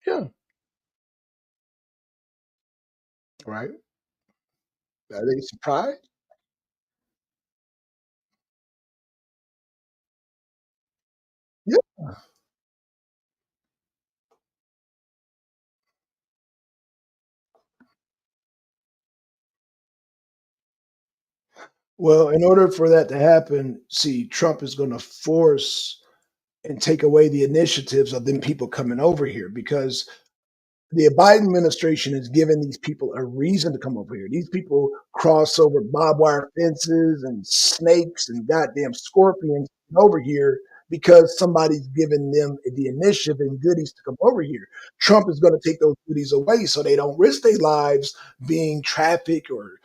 Yeah. Right. Are they surprised? Yeah. Well, in order for that to happen, see, Trump is gonna force and take away the initiatives of them people coming over here because the Biden administration has given these people a reason to come over here. These people cross over barbed wire fences and snakes and goddamn scorpions over here because somebody's given them the initiative and goodies to come over here. Trump is going to take those goodies away so they don't risk their lives being trafficked or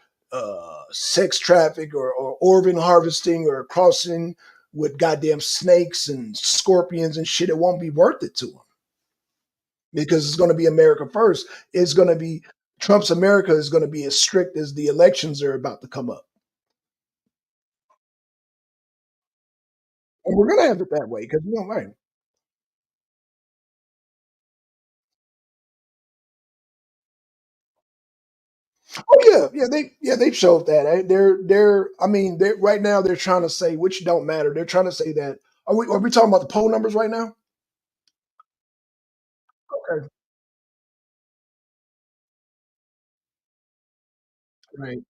sex traffic or organ harvesting or crossing with goddamn snakes and scorpions and shit. It won't be worth it to them because it's going to be America first. It's going to be Trump's America is going to be as strict as the elections are about to come up, and we're going to have it that way because we don't right. Oh they showed that. They're I mean they right now they're trying to say which don't matter. They're trying to say that are we talking about the poll numbers right now? Okay, right.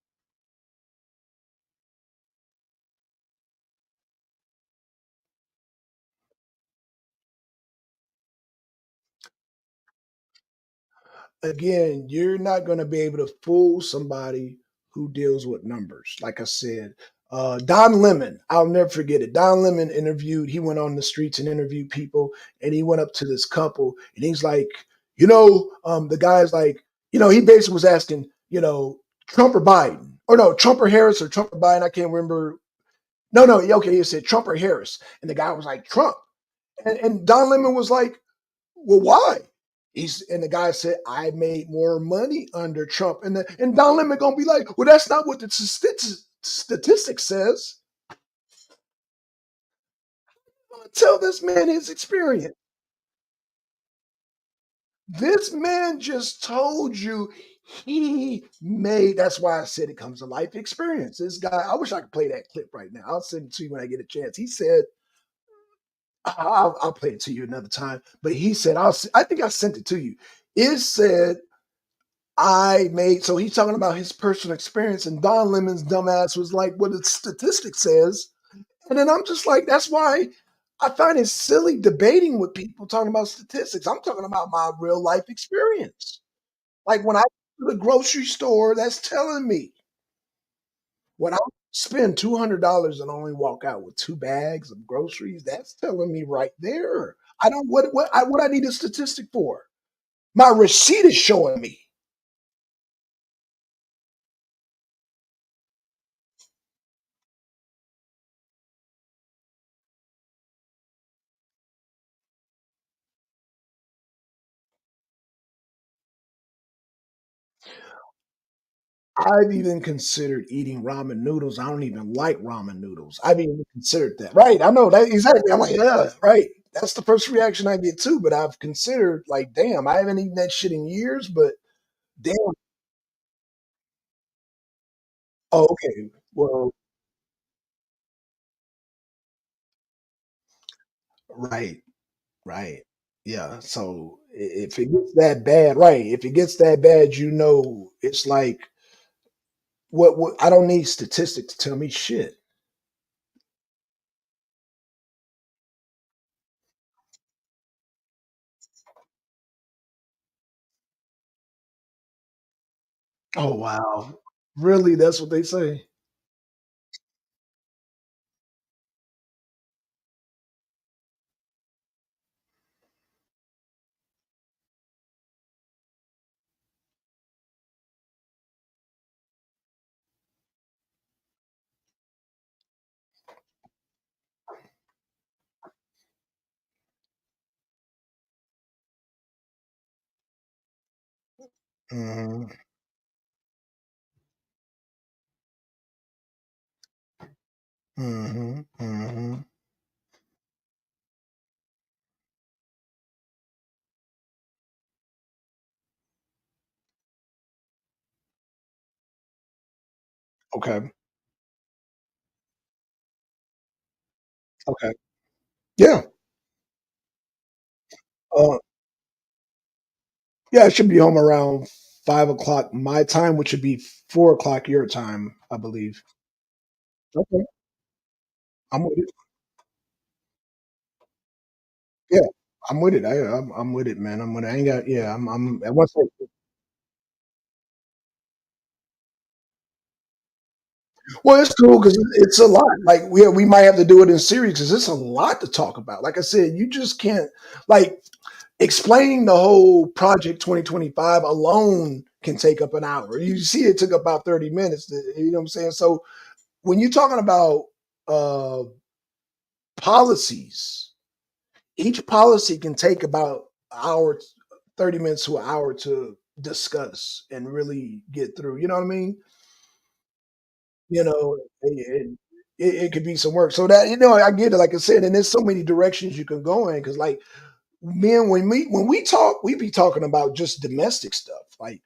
Again, you're not going to be able to fool somebody who deals with numbers. Like I said, Don Lemon, I'll never forget it. Don Lemon interviewed, he went on the streets and interviewed people, and he went up to this couple, and he's like, the guy's like, he basically was asking, Trump or Biden, or no, Trump or Harris or Trump or Biden. I can't remember. No, no, okay, he said Trump or Harris, and the guy was like Trump, and Don Lemon was like, well, why? And the guy said, I made more money under Trump. And Don Lemon gonna be like, well, that's not what the statistic says. I'm gonna tell this man his experience. This man just told you he made. That's why I said it comes to life experience. This guy, I wish I could play that clip right now. I'll send it to you when I get a chance. He said, I'll play it to you another time. But he said, I think I sent it to you. It said so he's talking about his personal experience, and Don Lemon's dumbass was like, what the statistic says. And then I'm just like, that's why I find it silly debating with people talking about statistics. I'm talking about my real life experience. Like when I go to the grocery store, that's telling me when I spend $200 and only walk out with 2 bags of groceries, that's telling me right there. I don't what I need a statistic for. My receipt is showing me. I've even considered eating ramen noodles. I don't even like ramen noodles. I've even considered that. Right. I know that exactly. I'm like, yeah, right. That's the first reaction I get too. But I've considered like, damn, I haven't eaten that shit in years, but damn. Oh, okay. Well, Right, right. Yeah, so if it gets that bad, right, if it gets that bad, it's like, what I don't need statistics to tell me shit. Oh, wow. Really? That's what they say? Mhm, mhm, mhm. Okay, okay. Yeah, uh, yeah, I should be home around 5 o'clock my time, which would be 4 o'clock your time, I believe. Okay, I'm with it. Yeah, I'm with it. I'm with it, man. I'm with it. I ain't got yeah, I'm at once I well, it's cool because it's a lot. Like, we might have to do it in series because it's a lot to talk about. Like I said, you just can't, like, explaining the whole project 2025 alone can take up an hour. You see, it took about 30 minutes. You know what I'm saying? So when you're talking about uh, policies, each policy can take about an hour, 30 minutes to an hour to discuss and really get through. You know what I mean? It could be some work. So that, I get it. Like I said, and there's so many directions you can go in because, like, men, when we talk, we be talking about just domestic stuff. Like,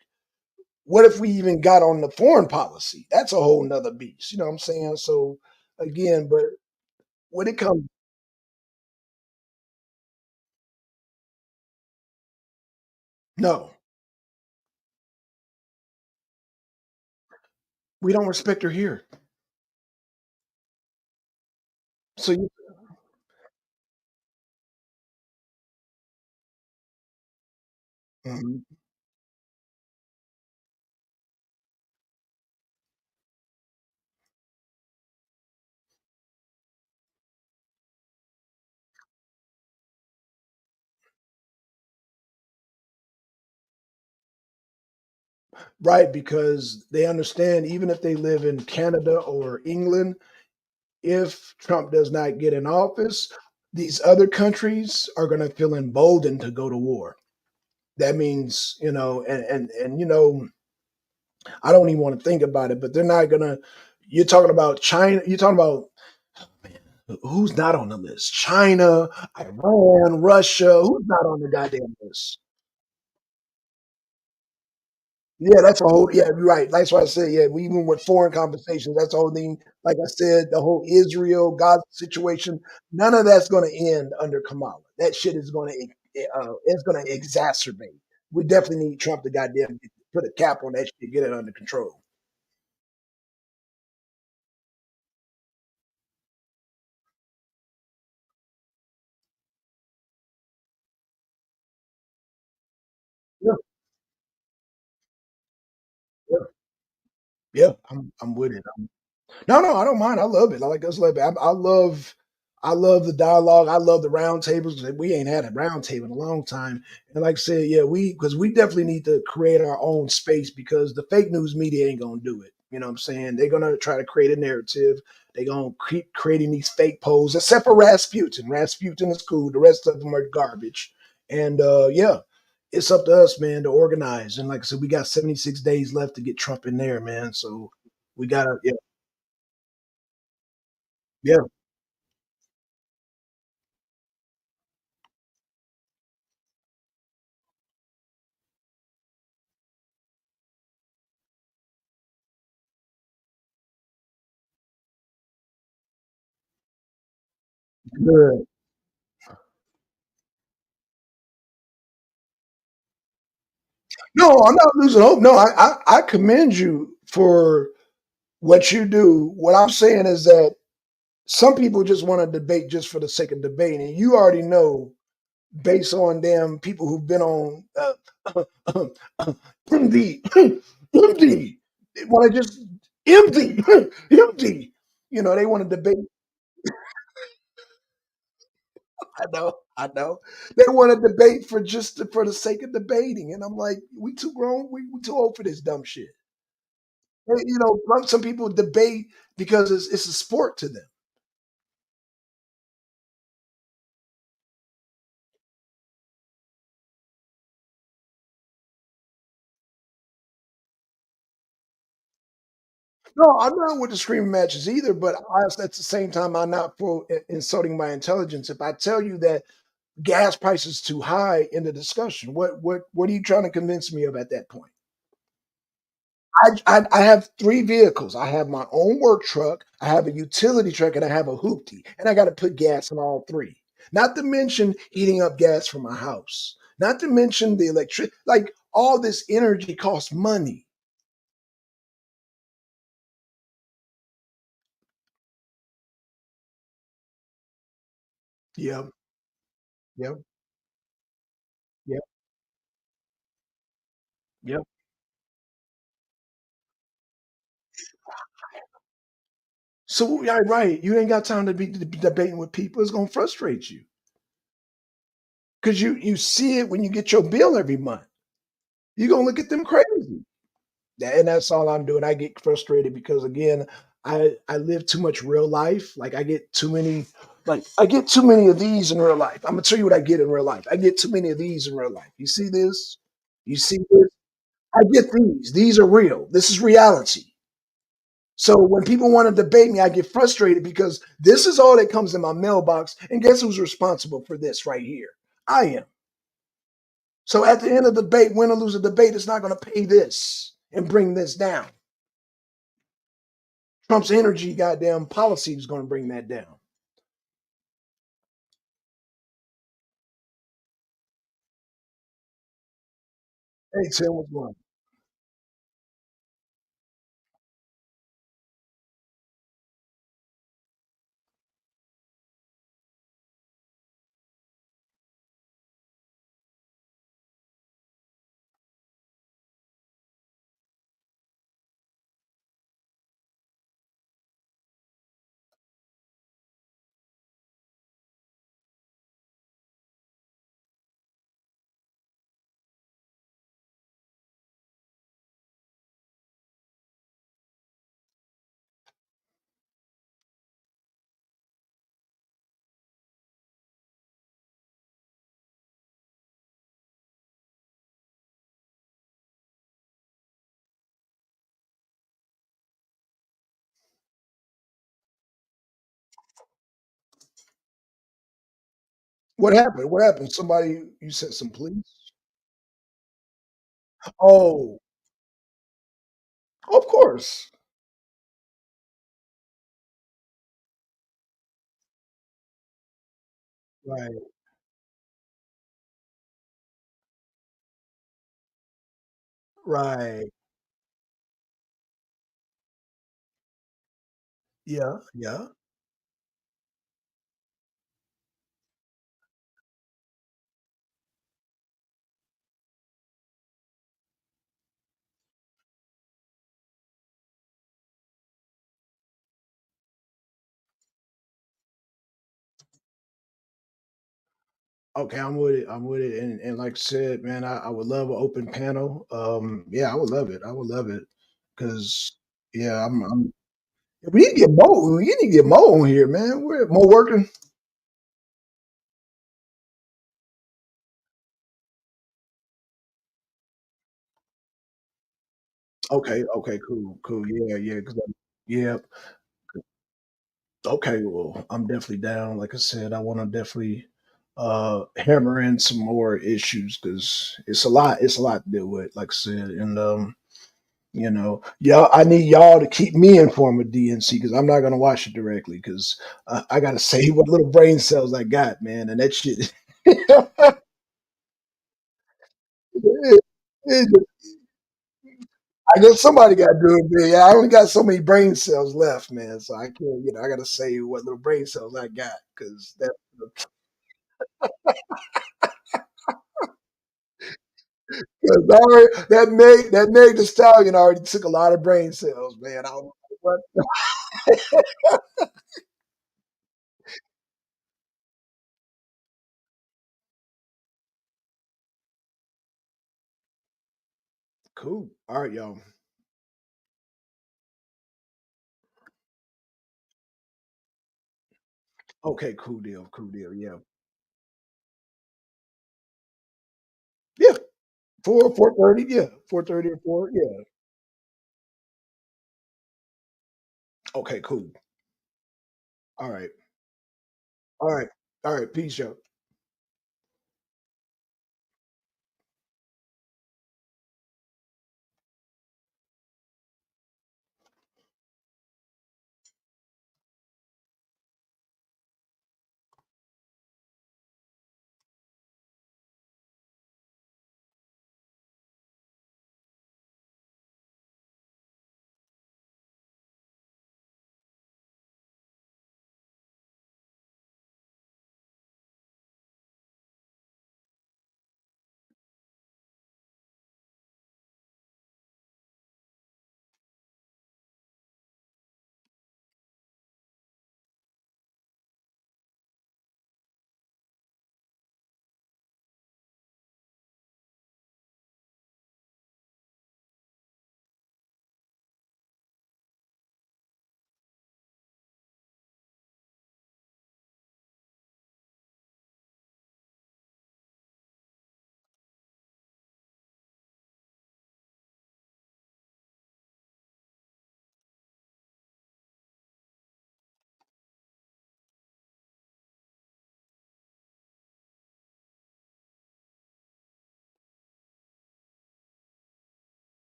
what if we even got on the foreign policy? That's a whole nother beast. You know what I'm saying? So again, but when it comes, no, we don't respect her here. So you, mhm. Right, because they understand, even if they live in Canada or England, if Trump does not get in office, these other countries are going to feel emboldened to go to war. That means, I don't even want to think about it, but they're not going to. You're talking about China. You're talking about, man, who's not on the list? China, Iran, Russia. Who's not on the goddamn list? Yeah, that's a whole. Yeah, you're right. That's why I said, yeah, we even with foreign conversations, that's the whole thing. Like I said, the whole Israel Gaza situation, none of that's going to end under Kamala. That shit is going to, it's going to exacerbate. We definitely need Trump to goddamn put a cap on that shit, get it under control. Yeah, yeah, yeah. I'm with it. No, no, I don't mind. I love it. I like us love it. I love the dialogue. I love the round tables. We ain't had a round table in a long time. And like I said, yeah, because we definitely need to create our own space because the fake news media ain't gonna do it. You know what I'm saying? They're gonna try to create a narrative. They're gonna keep creating these fake polls, except for Rasputin. Rasputin is cool. The rest of them are garbage. And yeah, it's up to us, man, to organize. And like I said, we got 76 days left to get Trump in there, man. So we gotta, yeah, yeah. Good. No, I'm not losing hope. No, I commend you for what you do. What I'm saying is that some people just want to debate just for the sake of debating. And you already know, based on them people who've been on MD, MD, they want to just MD, MD. You know, they want to debate. I know, I know. They want to debate for just for the sake of debating, and I'm like, we too grown, we too old for this dumb shit. You know, some people debate because it's a sport to them. No, I'm not with the screaming matches either, but at the same time, I'm not for insulting my intelligence. If I tell you that gas prices too high in the discussion, what are you trying to convince me of at that point? I have 3 vehicles. I have my own work truck, I have a utility truck, and I have a hoopty, and I gotta put gas in all 3. Not to mention heating up gas for my house. Not to mention the electric like, all this energy costs money. Yep, yep, yep, yep. So, yeah, right, you ain't got time to be debating with people, it's gonna frustrate you because you see it when you get your bill every month. You're gonna look at them crazy. And that's all I'm doing. I get frustrated because again, I live too much real life. Like I get too many of these in real life. I'm gonna tell you what I get in real life. I get too many of these in real life. You see this? You see this? I get these. These are real. This is reality. So when people want to debate me, I get frustrated because this is all that comes in my mailbox. And guess who's responsible for this right here? I am. So at the end of the debate, win or lose a debate, it's not going to pay this and bring this down. Trump's energy goddamn policy is going to bring that down. Hey, Tim, what's going on? What happened? What happened? Somebody, you said some police? Oh, of course. Right, right. Yeah, yeah. Okay, I'm with it. I'm with it. And like I said, man, I would love an open panel. Yeah, I would love it. I would love it because yeah, I'm. We need to get Mo. We need to get Mo on here, man. We're Mo working. Okay, okay, cool, cool. Yeah, yeah, yeah. Okay, well, I'm definitely down. Like I said, I want to definitely hammer in some more issues because it's a lot to deal with, like I said. And you know, y'all I need y'all to keep me informed with DNC because I'm not gonna watch it directly because I gotta say what little brain cells I got, man, and that shit I guess somebody got to do it, man. Yeah, I only got so many brain cells left, man. So I can't, I got to save what little brain cells I got because that Meg the Stallion already took a lot of brain cells, man. I don't know what. Cool. All right, y'all. Okay, cool deal. Cool deal. Yeah. Yeah. 4:30. Yeah. 4:30 or 4. Yeah. Okay, cool. All right. All right. All right. Peace, y'all.